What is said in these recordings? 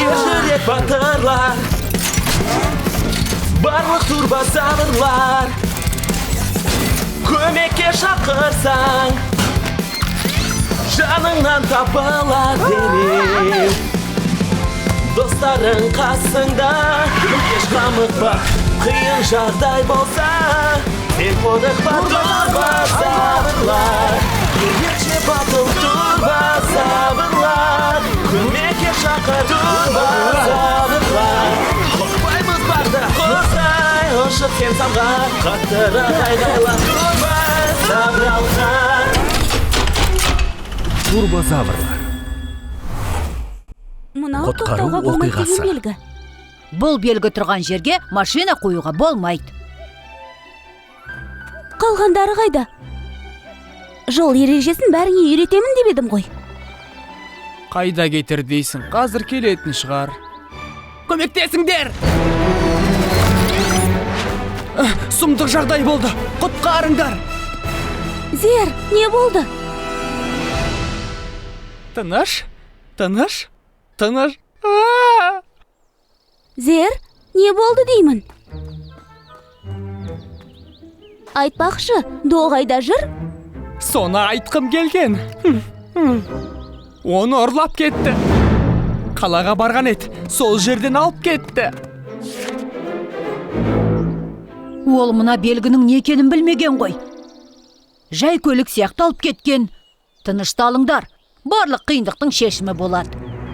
Ержүрек батырлар, барлық турбозаврлар, көмекке шақырсаң жаныңнан табылар денең. Достарың қасыңда, еш қамықпа, қиын жағдай болса, сен қорықпа, турбозаврлар, ерекше батыл турбозаврлар, көмекке шақыр турбозаврлар. Қорықпаймыз барда қосай, ұшып сен самға, қаттырақ айғайла турбозаврлар. Турбозаврлар. Мынау Құтқару тоқтауға болмайды оқиғасы. деген белгі. Бұл белгі тұрған жерге машина қоюға болмайды. Қалғандары қайда? Жол ережесін бәріңе үйретемін деп едім ғой. Қайда кетір дейсің, қазір келетін шығар. Көмектесіңдер! Сұмдық жағдай болды, құтқарыңдар! Зер, не болды? Тыныш. Зер, не болды деймін? Айтпақшы, До қайда жүр? Соны айтқым келген. Оны ұрлап кетті. Қалаға барған ет, сол жерден алып кетті. Ол мына белгінің не екенін білмеген ғой. Жай көлік сияқты алып кеткен. Тынышталыңдар, барлық қиындықтың шешімі болады.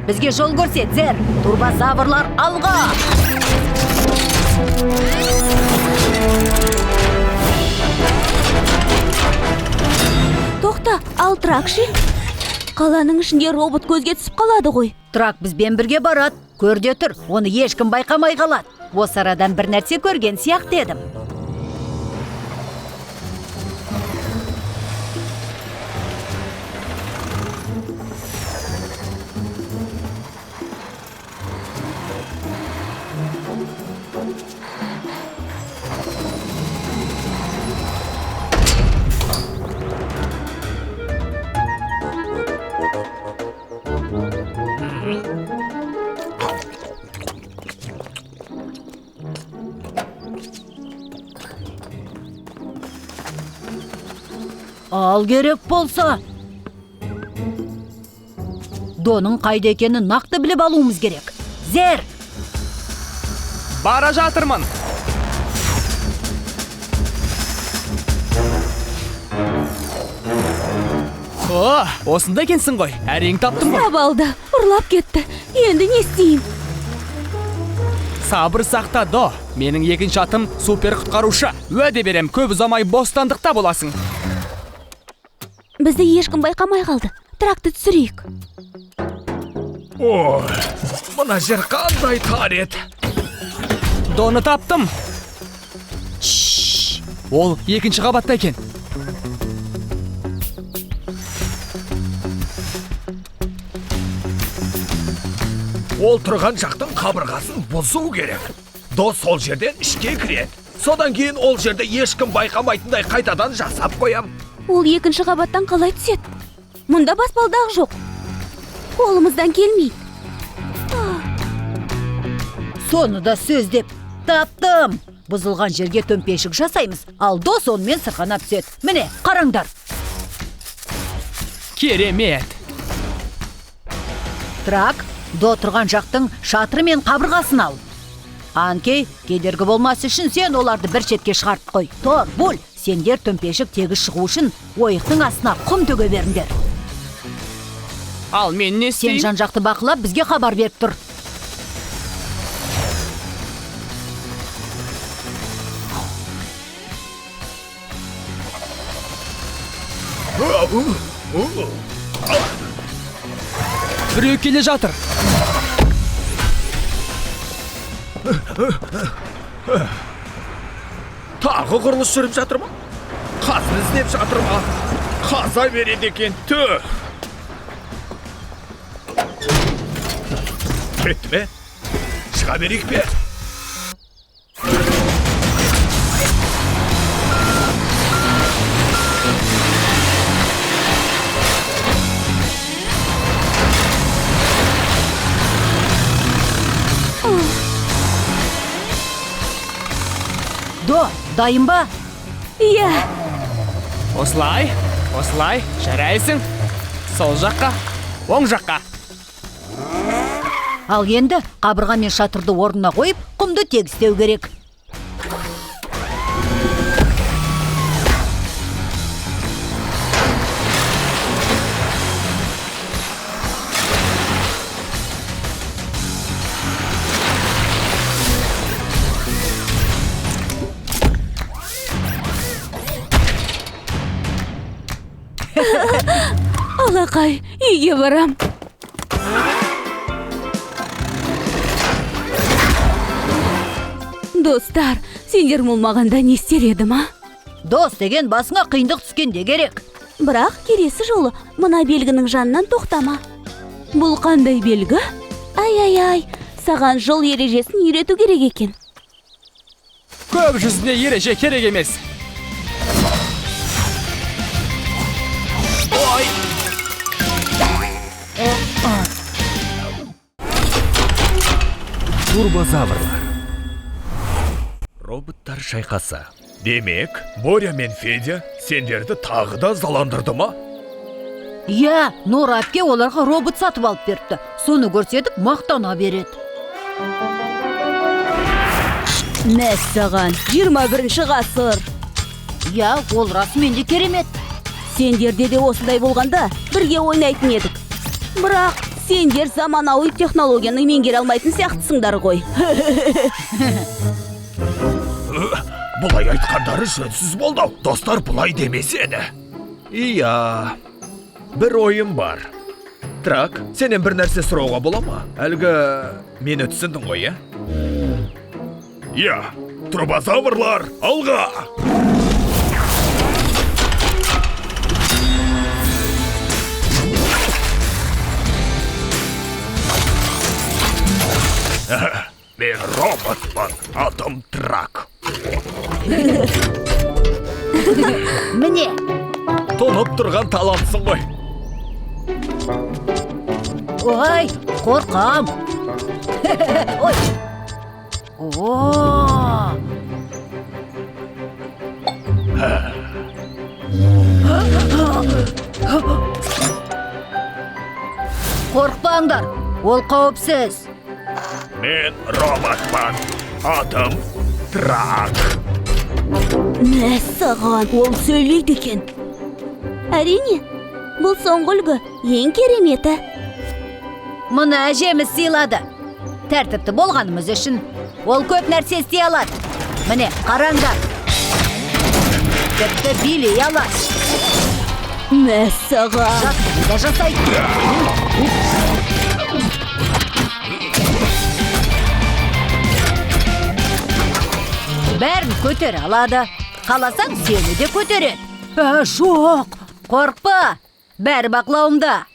Бізге жол көрсет, Зер, турбозаврлар алға! Тоқта, ал тракши? Қаланың ішінде робот көзге түсіп қалады ғой. Трак бізбен бірге барады. Көрде тұр, оны ешкім байқамай қалады. Осы арадан бір нәрсе көрген сияқты едім. Ал керек болса. Доның қайда екенін нақты біліп алуымыз керек. Зер! Бара жатырмын. Осында екенсің ғой, әрең таптым ғой. Сап алды, ұрлап кетті. Енді не істеймін? Сабыр сақта, До. Менің екінші атым супер құтқарушы. Уәде берем, көп ұзамай бостандықта боласың. Бізді ешкім байқамай қалды. Тракты түсірейік. Ой, мына жер қандай тар еді. Доны таптым. Ол екінші қабатта екен. Ол тұрған жақтың қабырғасын бұзу керек. До сол жерден ішке кіреді. Содан кейін ол жерде ешкім байқамайтындай қайтадан жасап қоям. Ол екінші қабаттан қалай түседі? Мұнда баспалдағы жоқ. Қолымыздан келмейді. Соны да сөз деп таптым. Бұзылған жерге төмпешік жасаймыз. Ал До сонымен сырғанап түседі. Міне, қараңдар. Керемет. Трак, До тұрған жақтың шатыры мен қабырғасын ал. Анкей, кедергі болмас үшін сен оларды бір шетке шығарып қой. Тор, Буль, сендер төмпешік тегіс шығу үшін ойықтың астына құм төге беріңдер. Ал мен не Сен істеймін? жан жақты бақылап, бізге хабар беріп тұр. Біреу келе жатыр. Тағы құрылыс жүріп жатыр ма? Қазір іздеп жатыр ма? Қаза береді екен, тө! Кетті ме? Шыға берейік пе? дайын ба? Иә. Осылай, жарайсың. Сол жаққа, оң жаққа. Ал енді қабырға мен шатырды орнына қойып, құмды тегістеу керек. Алақай, үйге барам. Достар, сендер болмағанда не істер едім, а? Дос деген басыңа қиындық түскенде керек. Бірақ келесі жолы мына белгінің жанынан тоқтама. Бұл қандай белгі? Ай, саған жол ережесін үйрету керек екен. Көп жүзіне ереже керек емес. Ой! Турбозаврлар. Роботтар шайқасы. Демек, Боря мен Федя сендерді тағы да заландырды ма? Иә, Нора әпке оларға робот сатып алып берді. Соны көрсетіп мақтана береді. Мәссаған, 21-ші ғасыр. Иә, ол расымен де керемет. Сендерде де осындай болғанда бірге ойнайтын едік. Бірақ сендер заманауи технологияны меңгере алмайтын сияқтысыңдар ғой. Бұлай айтқандары жөнсіз болды. Достар бұлай демесені. Иә, бір ойым бар. Трак, сенен бір нәрсе сұрауға бола ма? Әлгі мені түсіндің ғой, иә? Иә, турбозаврлар, алға! Мен роботпын, атым Трак. Міне, Тонып тұрған талантсың ғой. ой, қорқам. Ой. О! Қорқпаңдар, ол қауіпсіз. Мен роботпын, атым Трак. Мәссаған, ол сөйлейді екен. Әрине, бұл соңғы үлгі ең кереметі. Мұны әжеміз сыйлады. Тәртіпті болғанымыз үшін ол көп нәрсе істей алады. Міне, қараңдар. Тіпті билей алады. Мәссаған. Жақсы да жасайды. Бәрін көтере алады. Қаласаң сені де көтереді. Жоқ, қорқпа. Бәрі бақылауымда.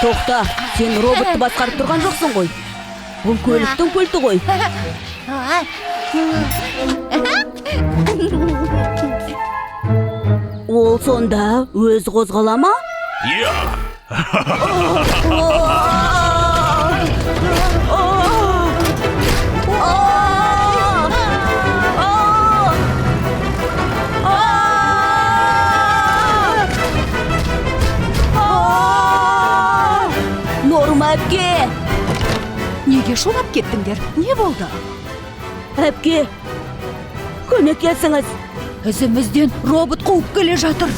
Тоқта, сен роботты басқарып тұрған жоқсың ғой. Бұл көліктің пульті ғой. Ол сонда өз қозғала ма? Иә. Норма әпке! Неге шулап кеттіңдер? Не болды? Әпке, көмектесіңіз. Ізімізден робот қуып келе жатыр.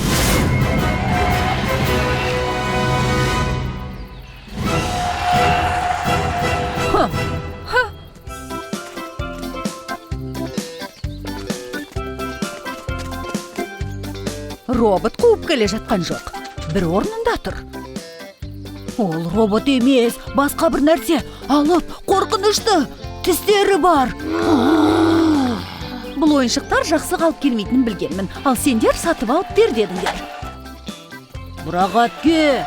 Робот қуып келе жатқан жоқ. Бір орнында тұр. Ол робот емес, басқа бір нәрсе. Алып, қорқынышты. Тістері бар. Бұл ойыншықтар жақсы қалып келмейтінін білгенмін. Ал сендер сатып алып бер дедіңдер. Бірақ әпке,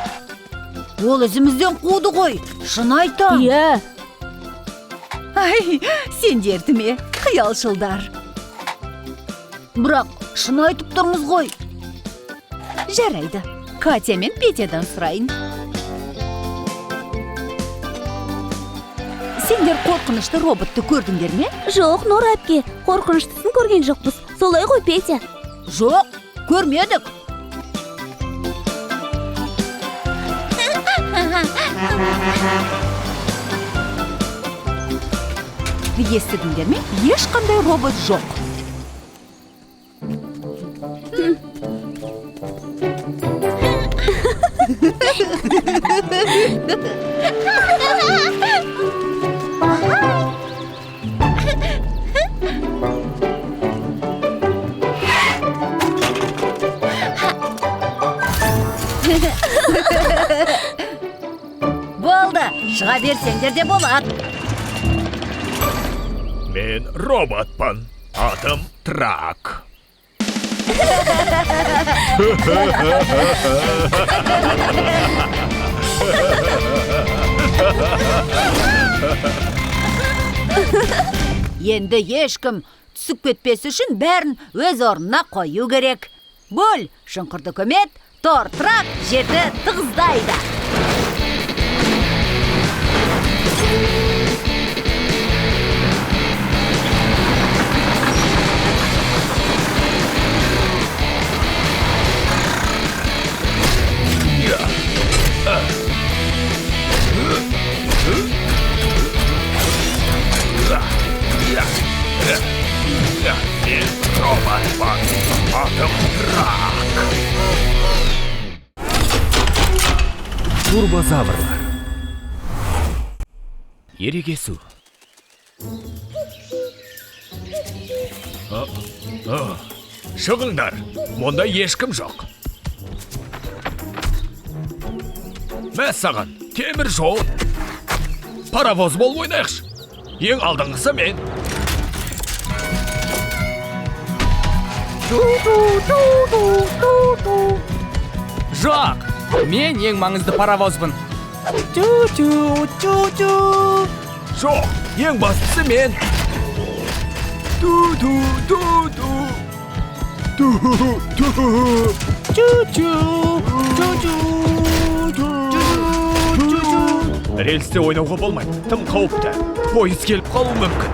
ол ізімізден қуды ғой. Шын айтам. Иә. Ай, сендерді ме? Қиялшылдар. Бірақ шын айтып тұрмыз ғой. Жарайды. Катя мен Петядан сұрайын. Сендер қорқынышты роботты көрдіңдер ме? Жоқ, Нора әпке, қорқыныштысын көрген жоқпыз. Солай ғой, Петя. Жоқ, көрмедік. Естідіңдер ме? Ешқандай робот жоқ. Болды, шыға берсеңдер де болады. Мен роботпын. Атым Трак. Енді ешкім түсіп кетпес үшін бәрін өз орнына қою керек. Бөл, шұңқырды көмет, тор Трак жерді тығыздайды. Мен роботпын. Атым Трак. Турбозаврлар. Ерегесу. Шығыңдар, мұнда ешкім жоқ. Мәс саған, темір жол. Паровоз бол ойнайықшы. Ең алдыңғысы мен. Жоқ, мен ең маңызды паровозбын. Жоқ, ең бастысы мен. Рельсте ойнауға болмайды, тым қауіпті. Пойыз келіп қалуы мүмкін.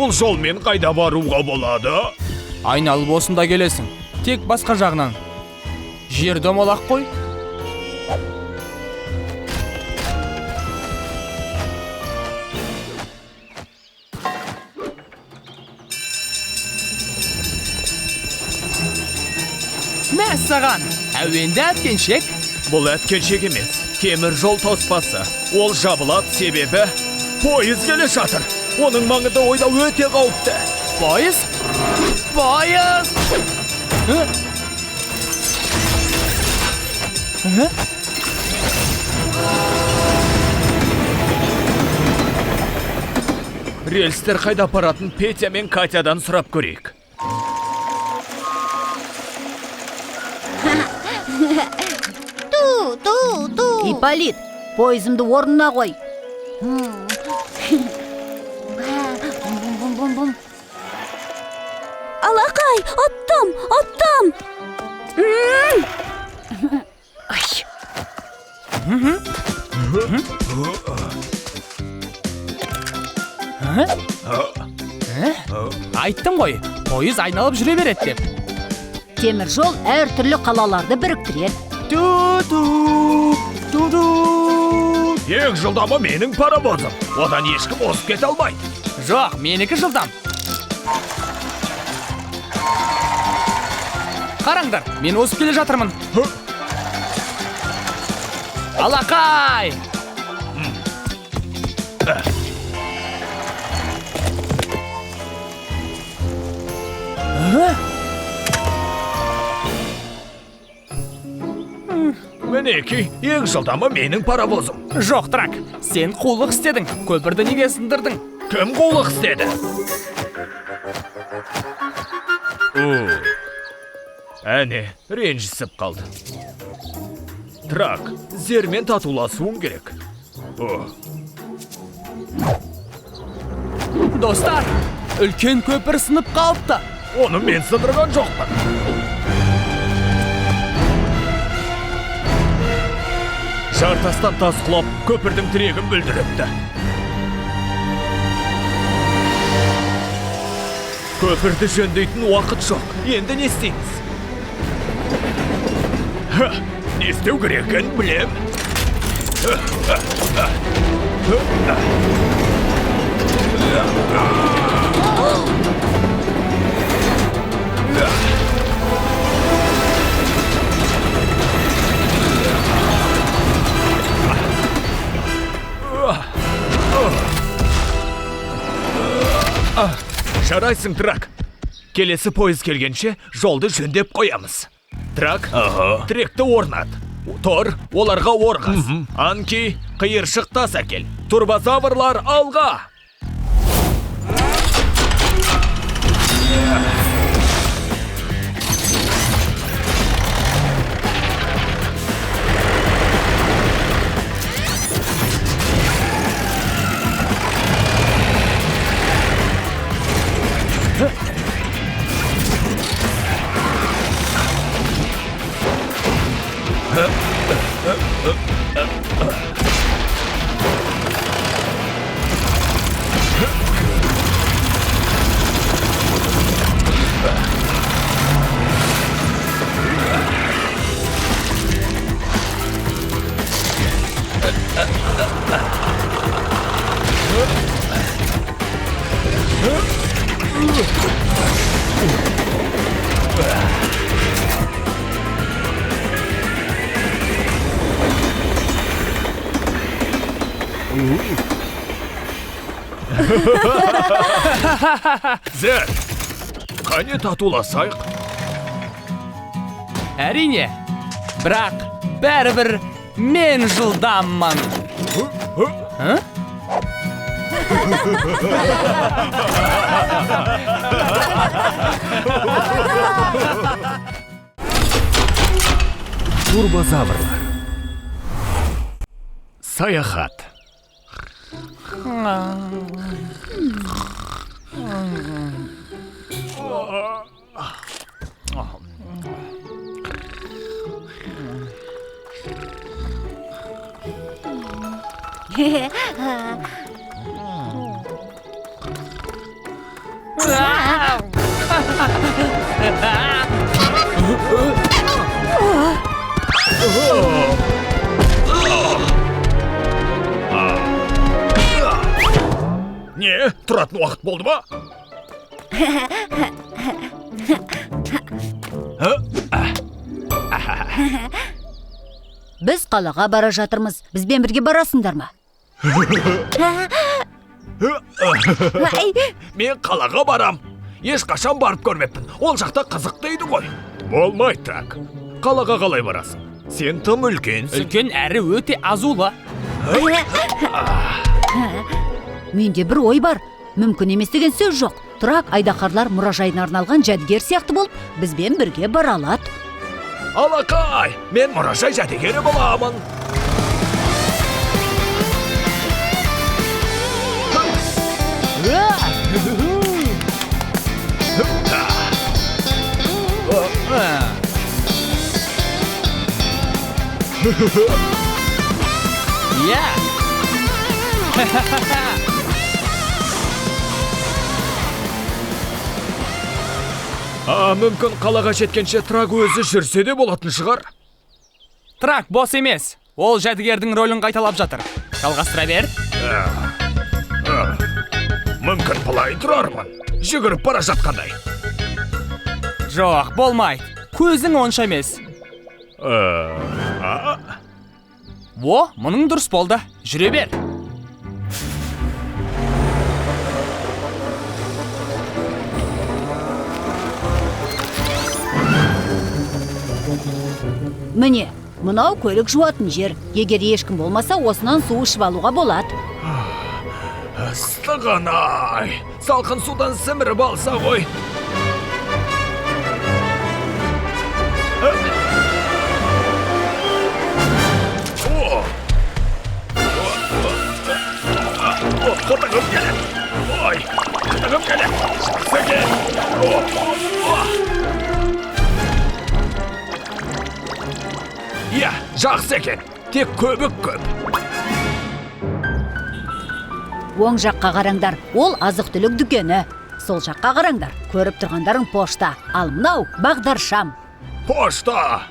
Бұл жолмен қайда баруға болады? Айналып осында келесің. Тек басқа жағынан. Жер домалақ қой. Мәс саған, әуенді әткеншек. Бұл әткеншек емес, темір жол тоспасы. Ол жабылады себебі пойыз келе жатыр. Оның маңында ойнау өте қауіпті. Пойыз? Пойыз! Рельстер қайда апаратын Петя мен Катядан сұрап көрейік. Ипполит, пойызымды орнына қой. Алақай, оттым. Айттым ғой, пойыз айналып жүре береді деп. Темір жол әртүрлі қалаларды біріктіреді. Ең жылдамы менің паровозым. Одан ешкім озып кете алмайды. Жоқ, менікі жылдам. Қараңдар, мен озып келе жатырмын. Алақай! Мінеки, ең жылдамы менің паровозым. Жоқ, Трак, сен қулық істедің. Көпірді неге сындырдың? Кім қулық істеді? Әне, ренжісіп қалды. Трак, зермен татуласуың керек. достар, үлкен көпір сынып қалыпты. Оны мен сындырған жоқпын. Жартастан тас құлап, көпірдің тірегін бүлдіріпті. Көпірді жөндейтін уақыт жоқ. Енді не істейміз? Не істеу керек екенін білем. Жарайсың, Трак. Келесі пойыз келгенше жолды жөндеп қоямыз. Трак, тректі орнат. Тор, оларға орғыз. Анки, қиыршық тас әкел. Турбозаврлар алға! Зәр, қане татуласайық? Әрине, бірақ бәрібір мен жылдаммын. Турбозаврлар. Саяхат. Не, тұратын уақыт болды ма? Біз қалаға бара жатырмыз. Бізбен бірге барасыңдар ма? Мен қалаға барам. Ешқашан барып көрмеппін. Ол жақта қызық дейді ғой. Болмай, Трак. Қалаға қалай барасың? Сен тым үлкенсің. Үлкен әрі өте азулы. Менде бір ой бар. Мүмкін емес деген сөз жоқ. Трак айдақарлар мұражайына арналған жәдігер сияқты болып, бізбен бірге бара алады. Алақай, мен мұражай жәдігері боламын. Я! Мүмкін қалаға жеткенше Трак өзі жүрсе де болатын шығар. Трак бос емес. Ол жәдігердің рөлін қайталап жатыр. Жалғастыра бер. Мүмкін бұлай тұрармын. Жүгіріп бара жатқандай. Жоқ, болмайды. Көзің онша емес. Мұның дұрыс болды. Жүре бер. Міне, мынау көлік жуатын жер. Егер ешкім болмаса, осынан су ішіп алуға болады. Ыстығанай, салқын судан сіміріп алса ғой. Қытығым келеді. Ой. Жақсы екен, тек көбік көп. Оң жаққа қараңдар, ол азық-түлік дүкені. Сол жаққа қараңдар, көріп тұрғандарың пошта. Ал мынау бағдаршам. Пошта!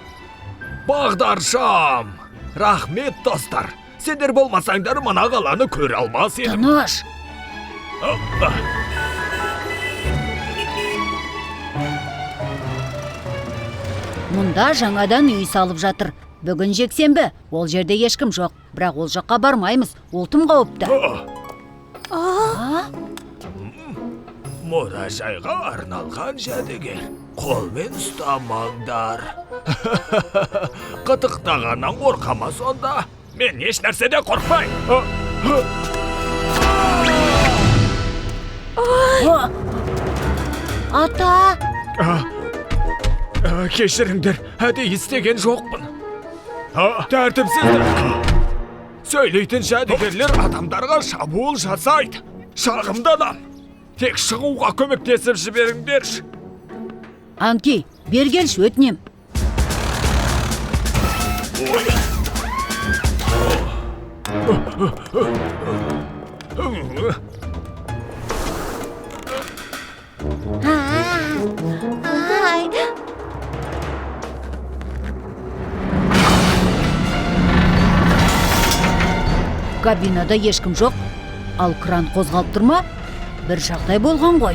Бағдаршам! Рахмет, достар. Сендер болмасаңдар мына қаланы көре алмас едім. Тыныш. Мұнда жаңадан үй салып жатыр. Бүгін жексенбі, ол жерде ешкім жоқ. Бірақ ол жаққа бармаймыз, ол тым қауіпті. Мұражайға арналған жәдігер. Қолмен ұстамаңдар. Қытықтағаннан қорқама сонда. Мен еш нәрседе қорқпай. Ата! Кешіріңдер, әдейі істеген жоқпын. Тәртіпсіздік. Сөйлейтін жәдігерлер адамдарға шабуыл жасайды. Шағымданам. Тек шығуға көмектесіп жіберіңдерші. Анки, бергелші өтінем. Кабинада ешкім жоқ, ал кран қозғалып тұрма? Бір жағдай болған ғой.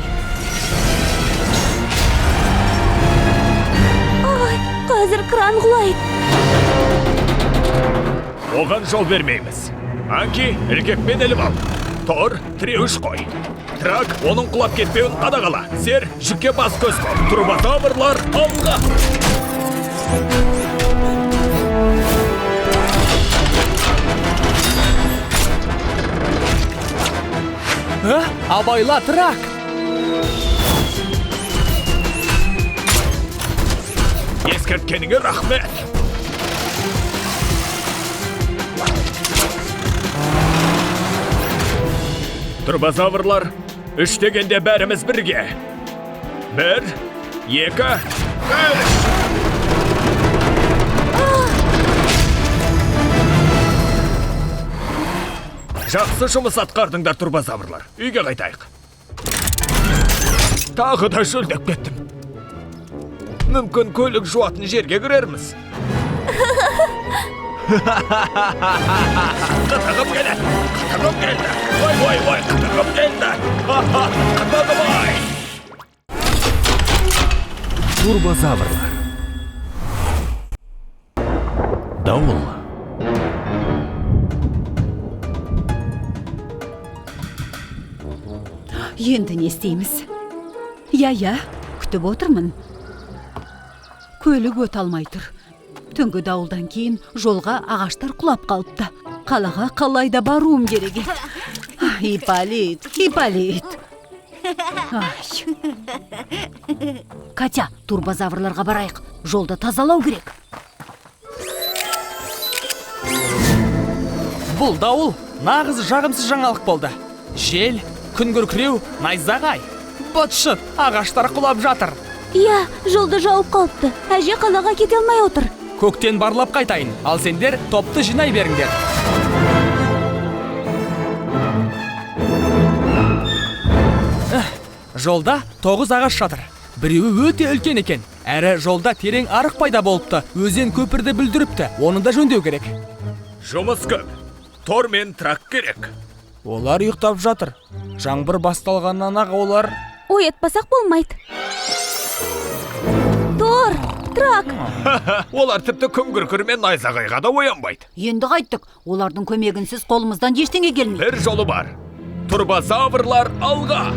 Ай, қазір кран құлайды. Оған жол бермейміз. Анки, ілгекпен іліп ал. Тор, тіреуіш қой. Трак, оның құлап кетпеуін қадағала. Сер, жүкке бас көз бол. Турбозаврлар алға. Абайла, Трак! Ескерткеніңе рахмет. Турбозаврлар, үш дегенде бәріміз бірге. 1, 2, 3. Жақсы жұмыс атқардыңдар, турбозаврлар. Үйге қайтайық. Тағы да шөлдеп кеттім. Мүмкін көлік жуатын жерге кірерміз. Қытығым келеді. Қытығым келді. Ой, қытығым келді. Қытығым ай. Турбозаврлар. Дауыл. Енді не істейміз? Я, күтіп отырмын. Көлік өте алмай тұр. Түнгі дауылдан кейін жолға ағаштар құлап қалыпты. Қалаға қалайда баруым керек. Ипполит. Катя, турбозаврларға барайық. Жолды тазалау керек. Бұл дауыл нағыз жағымсыз жаңалық болды. Жел, күн күркіреу, найзағай. Быт-шыт, ағаштар құлап жатыр. Иә, жолды жауып қалыпты. Әже қалаға кете алмай отыр. Көктен барлап қайтайын, ал сендер топты жинай беріңдер. Жолда 9 ағаш жатыр. Біреуі өте үлкен екен. Әрі жолда терең арық пайда болыпты. Өзен көпірді бүлдіріпті. Оны да жөндеу керек. Жұмыс көп. Тор мен трак керек. Олар ұйықтап жатыр. Жаңбыр басталғаннан ақ олар... Оятпасақ болмайды. Тор, трак. Олар тіпті күн күркірмен найзағайға да оянбайды. Енді қайттық. Олардың көмегінсіз қолымыздан ештеңе келмейді. Бір жолы бар. Турбозаврлар алға.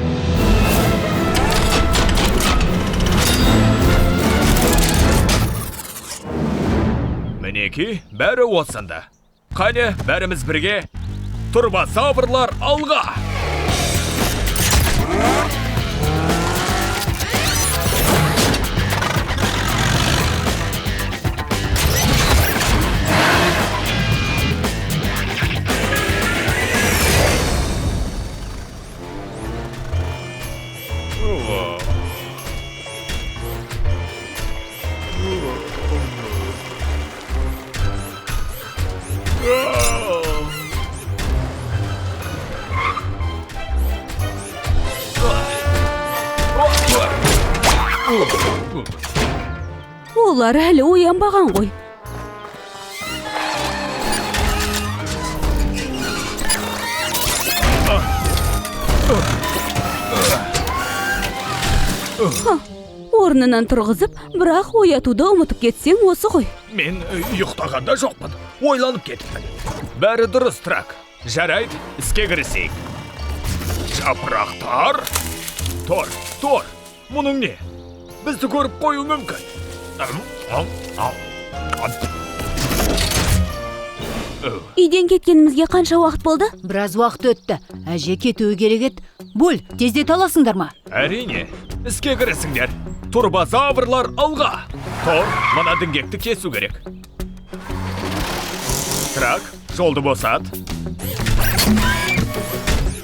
Мінеки, бәрі осында. Қане, бәріміз бірге. Турбозаврлар алға. Олар әлі оянбаған ғой. Орнынан тұрғызып, бірақ оятуды ұмытып кетсең осы ғой. Мен ұйықтағанда жоқпын. Ойланып кетіппін. Бәрі дұрыс, Трак. Жарайды, іске кірісейік. Жапырақтар. Тор. Мұның не? Бізді көріп қою мүмкін. Үйден кеткенімізге қанша уақыт болды? Біраз уақыт өтті. Әже кетуі керек еді. Бол, тездет аласыңдар ма? Әрине, іске кірісіңдер. Турбозаврлар алға. Тор, мына діңгекті кесу керек. Трак, жолды босат.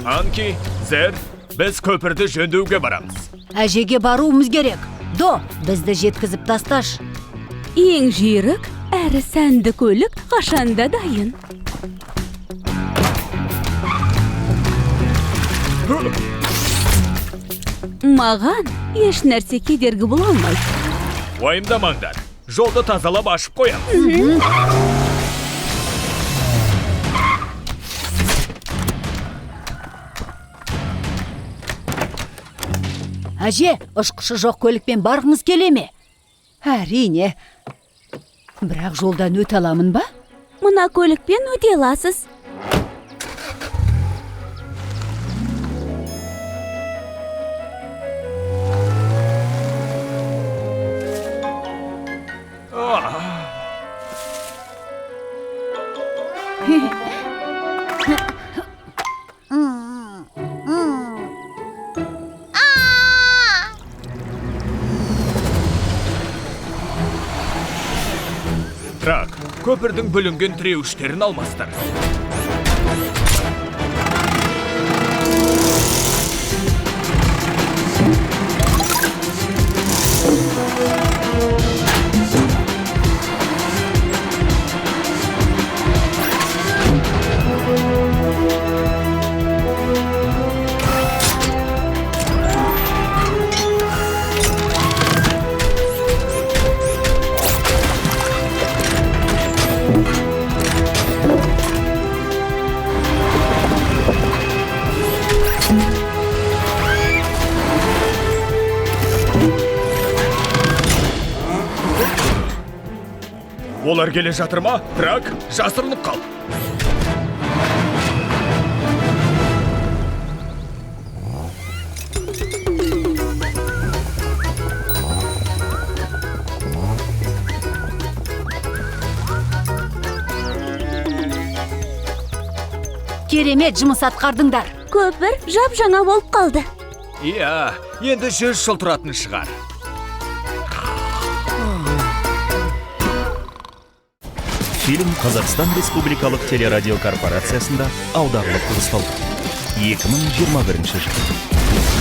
Анки, Зер, біз көпірді жөндеуге барамыз. Әжеге баруымыз керек. До, бізді жеткізіп тасташ. Ең жүйрік, әрі сәнді көлік қашанда дайын. Маған еш нәрсе кедергі бола алмайды. Уайымдамаңдар, жолды тазалап ашып қоямыз. Әже, ұшқышы жоқ көлікпен барғыңыз келе ме? Әрине. Бірақ жолдан өте аламын ба? Мына көлікпен өте аласыз. Трак, көпірдің бүлінген тіреуіштерін алмастыр. Олар келе жатыр ма? Трак, жасырынып қал. Керемет жұмыс атқардыңдар. Көпір жап-жаңа болып қалды. Иә, енді 100 жыл тұратын шығар. Фильм Қазақстан Республикалық телерадио корпорациясында аударылып дыбысталды. 2021 жыл.